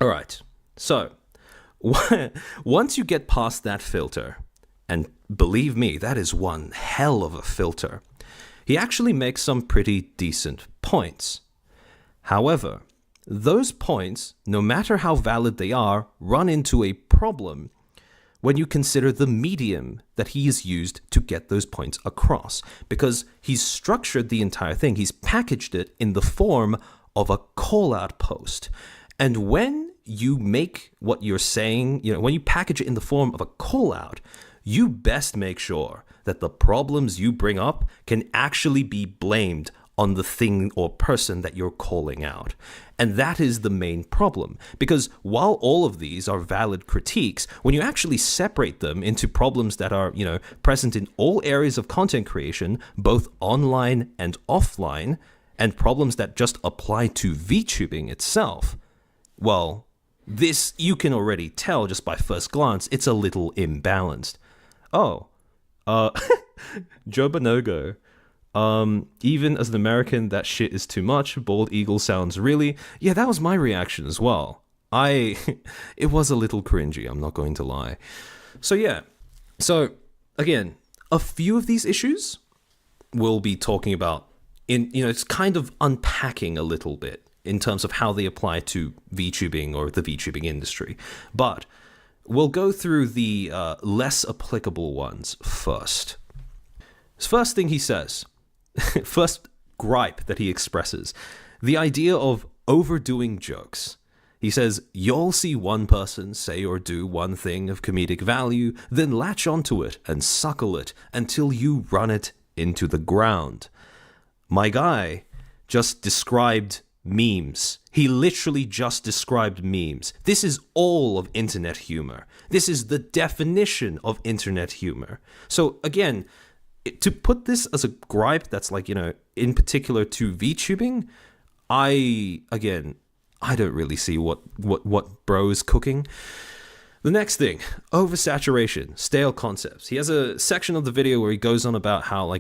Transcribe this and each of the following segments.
All right. So, once you get past that filter, and believe me, that is one hell of a filter, he actually makes some pretty decent points. However, those points, no matter how valid they are, run into a problem when you consider the medium that he has used to get those points across. Because he's structured the entire thing, he's packaged it in the form of a call-out post. And when you make what you're saying, when you package it in the form of a call-out, you best make sure that the problems you bring up can actually be blamed on the thing or person that you're calling out. And that is the main problem. Because while all of these are valid critiques, when you actually separate them into problems that are, present in all areas of content creation, both online and offline, and problems that just apply to VTubing itself, well, this you can already tell just by first glance, it's a little imbalanced. Oh, Joe Bonogo. Even as an American, that shit is too much. Bald eagle sounds really... Yeah, that was my reaction as well. It was a little cringy, I'm not going to lie. So yeah. So, again, a few of these issues we'll be talking about it's kind of unpacking a little bit in terms of how they apply to VTubing or the VTubing industry. But we'll go through the less applicable ones first. First thing he says... First gripe that he expresses, the idea of overdoing jokes. He says, you'll see one person say or do one thing of comedic value, then latch onto it and suckle it until you run it into the ground. My guy just described memes. He literally just described memes. This is all of internet humor. This is the definition of internet humor. So again, to put this as a gripe that's in particular to VTubing, I don't really see what bro is cooking. The next thing, oversaturation, stale concepts. He has a section of the video where he goes on about how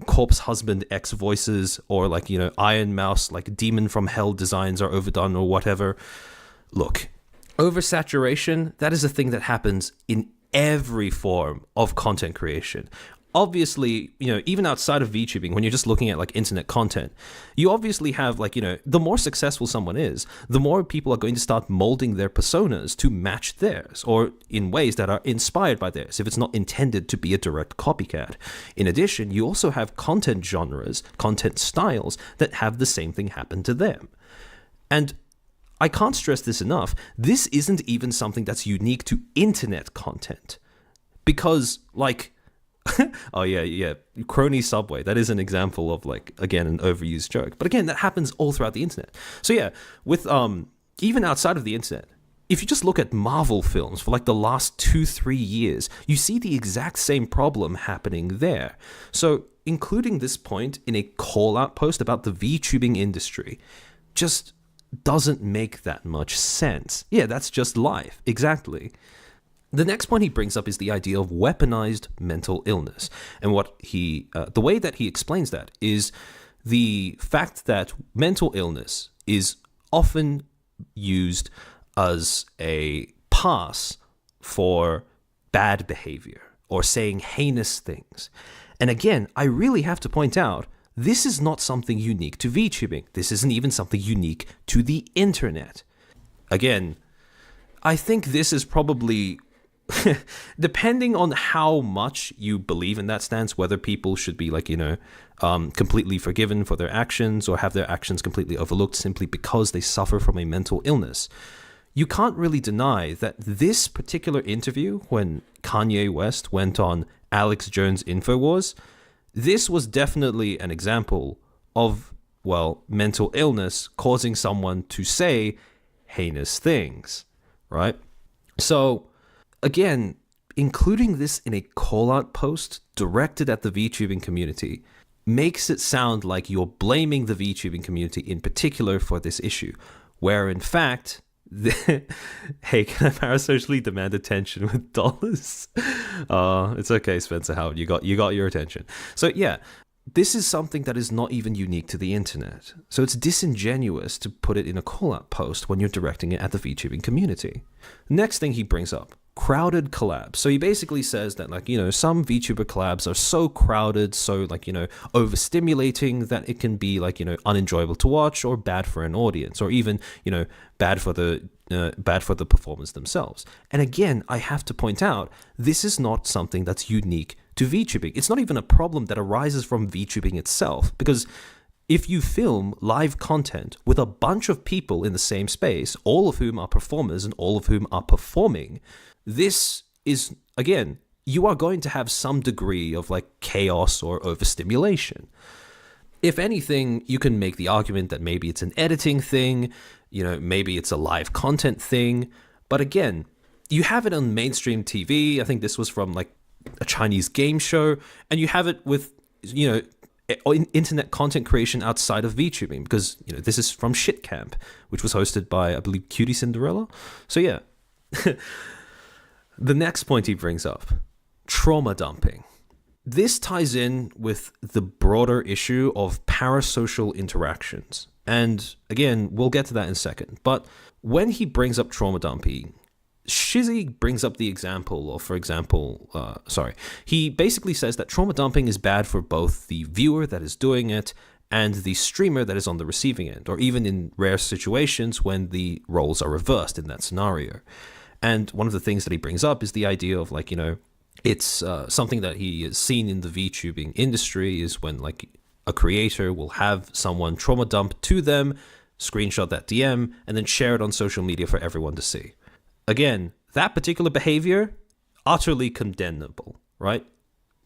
corpse husband X voices or Iron Mouse, demon from hell designs are overdone or whatever. Look, oversaturation, that is a thing that happens in every form of content creation. Obviously, even outside of VTubing, when you're just looking at internet content, you obviously have the more successful someone is, the more people are going to start molding their personas to match theirs, or in ways that are inspired by theirs, if it's not intended to be a direct copycat. In addition, you also have content genres, content styles that have the same thing happen to them. And I can't stress this enough. This isn't even something that's unique to internet content. Because, oh yeah, crony Subway, that is an example of, again, an overused joke. But again, that happens all throughout the internet. So yeah, with, even outside of the internet, if you just look at Marvel films for the last 2-3 years, you see the exact same problem happening there. So including this point in a call-out post about the VTubing industry just doesn't make that much sense. Yeah, that's just life. Exactly. The next point he brings up is the idea of weaponized mental illness. And the way that he explains that is the fact that mental illness is often used as a pass for bad behavior or saying heinous things. And again, I really have to point out, this is not something unique to VTubing. This isn't even something unique to the internet. Again, I think this is probably, depending on how much you believe in that stance, whether people should be completely forgiven for their actions or have their actions completely overlooked simply because they suffer from a mental illness. You can't really deny that this particular interview, when Kanye West went on Alex Jones' InfoWars, this was definitely an example of, mental illness causing someone to say heinous things, right? So, again, including this in a call-out post directed at the VTubing community makes it sound like you're blaming the VTubing community in particular for this issue, where in fact... Hey, can I parasocially demand attention with dollars? It's okay, Spencer Howard. You got your attention. So yeah, this is something that is not even unique to the internet. So it's disingenuous to put it in a call-out post when you're directing it at the VTubing community. Next thing he brings up, crowded collabs. So he basically says that, like, some VTuber collabs are so crowded, so, like, overstimulating that it can be, like, unenjoyable to watch or bad for an audience, or even, bad for the performers themselves. And again, I have to point out, this is not something that's unique to VTubing. It's not even a problem that arises from VTubing itself, because if you film live content with a bunch of people in the same space, all of whom are performers and all of whom are performing, this is, again, you are going to have some degree of, like, chaos or overstimulation. If anything, you can make the argument that maybe it's an editing thing, maybe it's a live content thing. But again, you have it on mainstream TV. I think this was from, like, a Chinese game show, and you have it with, internet content creation outside of VTubing, because, this is from Shit Camp, which was hosted by, I believe, Cutie Cinderella. So yeah. The next point he brings up, trauma dumping. This ties in with the broader issue of parasocial interactions. And again, we'll get to that in a second. But when he brings up trauma dumping, Shizzy brings up the example of, he basically says that trauma dumping is bad for both the viewer that is doing it and the streamer that is on the receiving end, or even in rare situations when the roles are reversed in that scenario. And one of the things that he brings up is the idea of, like, it's something that he has seen in the VTubing industry is when, like, a creator will have someone trauma dump to them, screenshot that DM, and then share it on social media for everyone to see. Again, that particular behavior, utterly condemnable, right?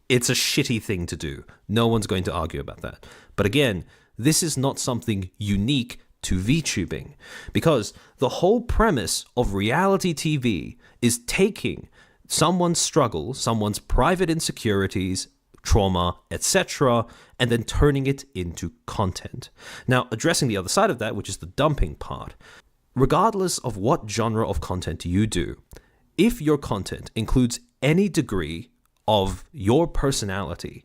It's a shitty thing to do. No one's going to argue about that. But again, this is not something unique to VTubing, because the whole premise of reality TV is taking someone's struggle, someone's private insecurities, trauma, etc., and then turning it into content. Now, addressing the other side of that, which is the dumping part. Regardless of what genre of content you do, if your content includes any degree of your personality,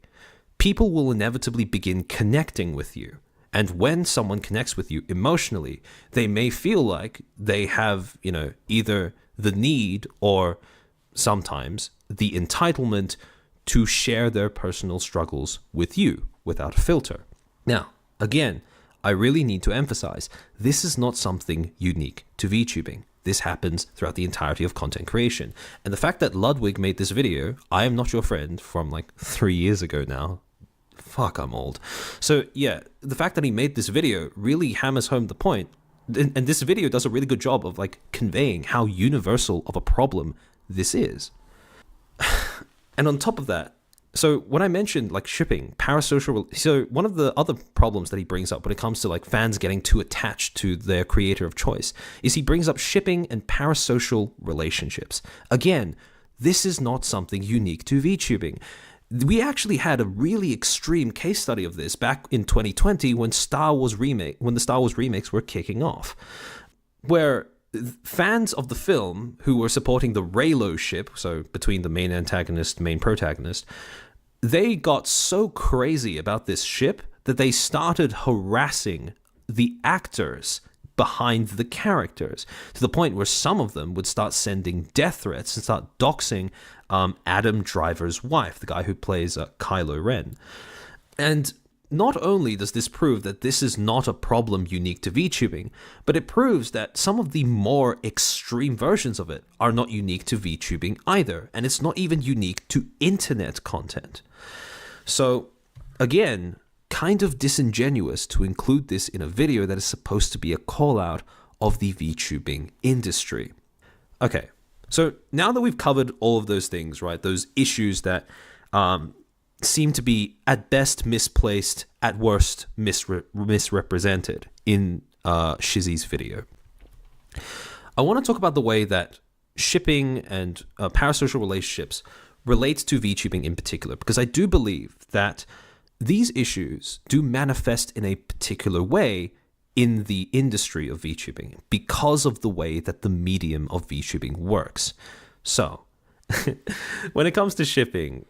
people will inevitably begin connecting with you. And when someone connects with you emotionally, they may feel like they have, either the need or sometimes the entitlement to share their personal struggles with you without a filter. Now, again, I really need to emphasize, this is not something unique to VTubing. This happens throughout the entirety of content creation. And the fact that Ludwig made this video, I Am Not Your Friend, from like 3 years ago now. Fuck, I'm old. So yeah, the fact that he made this video really hammers home the point. And this video does a really good job of, like, conveying how universal of a problem this is. And on top of that, so when I mentioned, like, shipping, parasocial, so one of the other problems that he brings up when it comes to, like, fans getting too attached to their creator of choice is he brings up shipping and parasocial relationships. Again, this is not something unique to VTubing. We actually had a really extreme case study of this back in 2020 when the Star Wars remakes were kicking off, where fans of the film who were supporting the Reylo ship, so between the main antagonist, main protagonist, they got so crazy about this ship that they started harassing the actors behind the characters, to the point where some of them would start sending death threats and start doxing Adam Driver's wife, the guy who plays Kylo Ren. And not only does this prove that this is not a problem unique to VTubing, but it proves that some of the more extreme versions of it are not unique to VTubing either, and it's not even unique to internet content. So, again, kind of disingenuous to include this in a video that is supposed to be a call-out of the VTubing industry. Okay, so now that we've covered all of those things, right, those issues that seem to be at best misplaced, at worst misrepresented in Shizzy's video, I want to talk about the way that shipping and parasocial relationships relates to VTubing in particular, because I do believe that these issues do manifest in a particular way in the industry of VTubing because of the way that the medium of VTubing works. So, when it comes to shipping,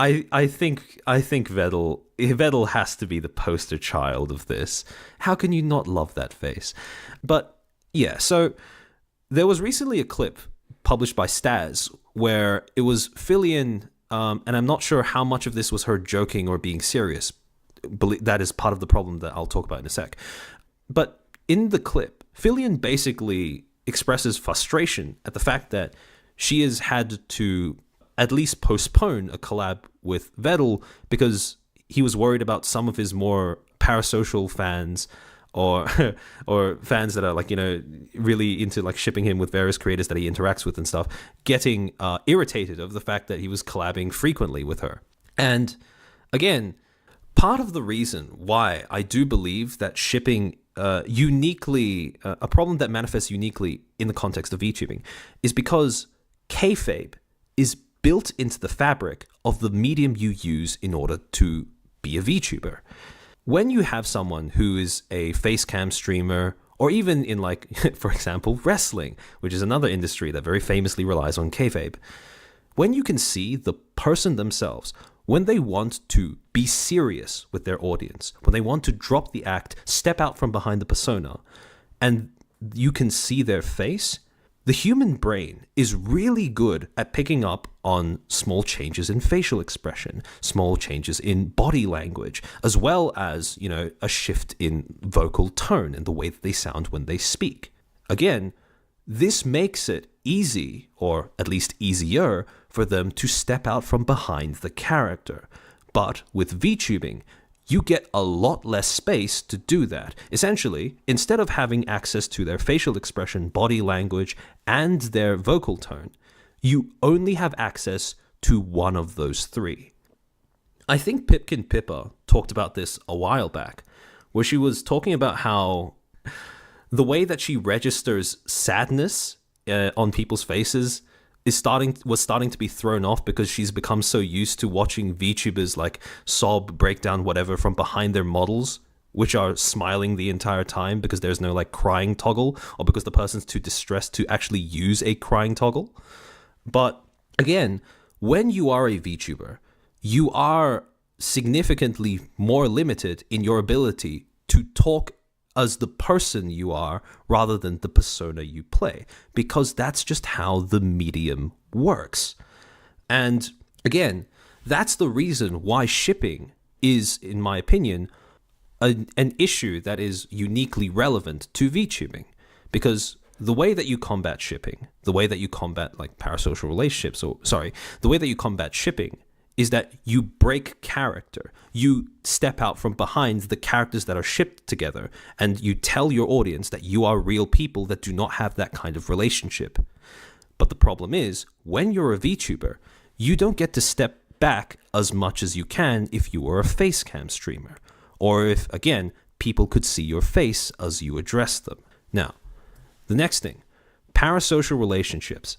I think Vettel has to be the poster child of this. How can you not love that face? But yeah, so there was recently a clip published by Staz where it was Fillion, and I'm not sure how much of this was her joking or being serious. That is part of the problem that I'll talk about in a sec. But in the clip, Fillion basically expresses frustration at the fact that she has had to at least postpone a collab with Vettel because he was worried about some of his more parasocial fans or or fans that are like, really into like shipping him with various creators that he interacts with and stuff, getting irritated of the fact that he was collabing frequently with her. And again, part of the reason why I do believe that shipping a problem that manifests uniquely in the context of VTubing is because kayfabe is built into the fabric of the medium you use in order to be a VTuber. When you have someone who is a facecam streamer, or even in like, for example, wrestling, which is another industry that very famously relies on kayfabe, when you can see the person themselves, when they want to be serious with their audience, when they want to drop the act, step out from behind the persona, and you can see their face, the human brain is really good at picking up on small changes in facial expression, small changes in body language, as well as, a shift in vocal tone and the way that they sound when they speak. Again, this makes it easy, or at least easier, for them to step out from behind the character. But with VTubing, you get a lot less space to do that. Essentially, instead of having access to their facial expression, body language, and their vocal tone, you only have access to one of those three. I think Pipkin Pippa talked about this a while back, where she was talking about how the way that she registers sadness on people's faces was starting to be thrown off because she's become so used to watching VTubers like sob, breakdown, whatever from behind their models, which are smiling the entire time because there's no like crying toggle, or because the person's too distressed to actually use a crying toggle. But again, when you are a VTuber, you are significantly more limited in your ability to talk as the person you are rather than the persona you play, because that's just how the medium works. And again, that's the reason why shipping is, in my opinion, an issue that is uniquely relevant to VTubing, because the way that you combat shipping, the way that you combat like parasocial relationships, the way that you combat shipping is that you break character. You step out from behind the characters that are shipped together, and you tell your audience that you are real people that do not have that kind of relationship. But the problem is, when you're a VTuber, you don't get to step back as much as you can if you were a facecam streamer, or if, again, people could see your face as you address them. Now, the next thing, parasocial relationships.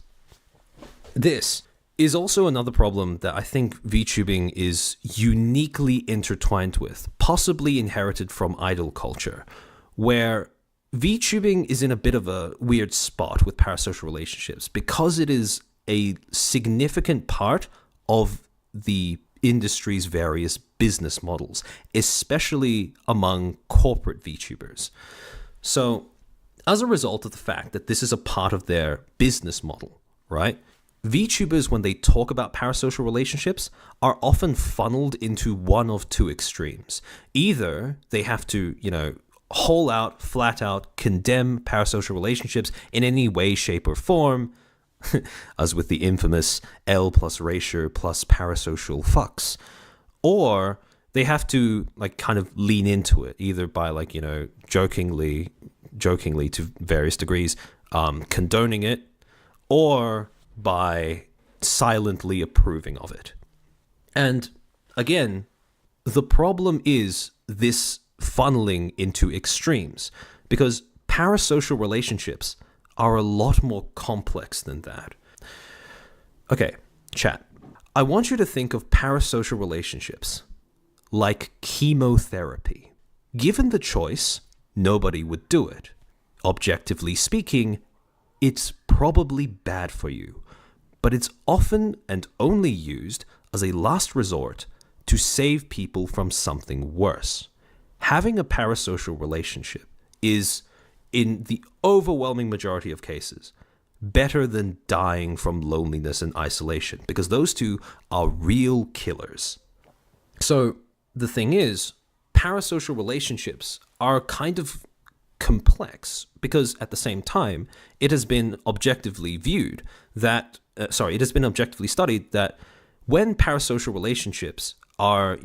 This is also another problem that I think VTubing is uniquely intertwined with, possibly inherited from idol culture, where VTubing is in a bit of a weird spot with parasocial relationships because it is a significant part of the industry's various business models, especially among corporate VTubers. So, as a result of the fact that this is a part of their business model, right? VTubers, when they talk about parasocial relationships, are often funneled into one of two extremes. Either they have to, whole out, flat out condemn parasocial relationships in any way, shape, or form, as with the infamous L plus ratio plus parasocial fucks. Or they have to kind of lean into it, either by jokingly to various degrees, condoning it, or by silently approving of it. And again, the problem is this funneling into extremes, because parasocial relationships are a lot more complex than that. Okay, chat. I want you to think of parasocial relationships like chemotherapy. Given the choice, nobody would do it. Objectively speaking, it's probably bad for you, but it's often and only used as a last resort to save people from something worse. Having a parasocial relationship is, in the overwhelming majority of cases, better than dying from loneliness and isolation, because those two are real killers. So the thing is, parasocial relationships are kind of complex because at the same time, it has been objectively viewed that, it has been objectively studied that when parasocial relationships are,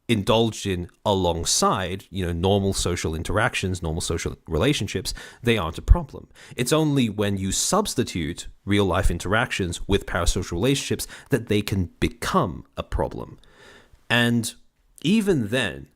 indulged in alongside, normal social interactions, normal social relationships, they aren't a problem. It's only when you substitute real life interactions with parasocial relationships that they can become a problem. And even then,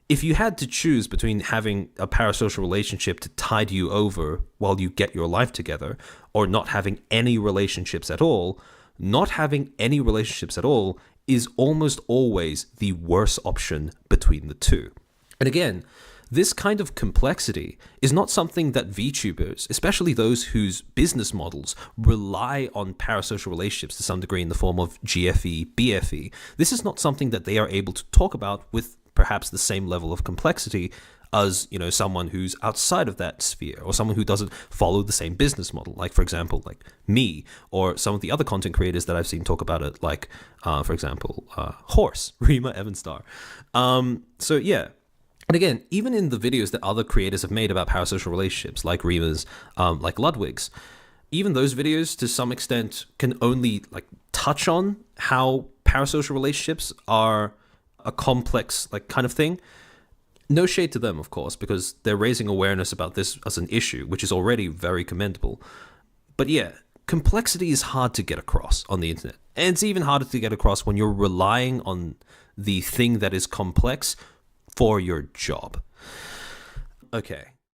if you had to choose between having a parasocial relationship to tide you over while you get your life together, or not having any relationships at all, not having any relationships at all is almost always the worst option between the two. And again, this kind of complexity is not something that VTubers, especially those whose business models rely on parasocial relationships to some degree in the form of GFE, BFE, this is not something that they are able to talk about with perhaps the same level of complexity as, someone who's outside of that sphere, or someone who doesn't follow the same business model. Like, for example, like me, or some of the other content creators that I've seen talk about it, like, for example, Horse, Rima Evanstar. So yeah. And again, even in the videos that other creators have made about parasocial relationships, like Rima's, like Ludwig's, even those videos to some extent can only like touch on how parasocial relationships are a complex like kind of thing. No shade to them, of course, because they're raising awareness about this as an issue, which is already very commendable. But yeah, complexity is hard to get across on the internet. And it's even harder to get across when you're relying on the thing that is complex for your job. Okay,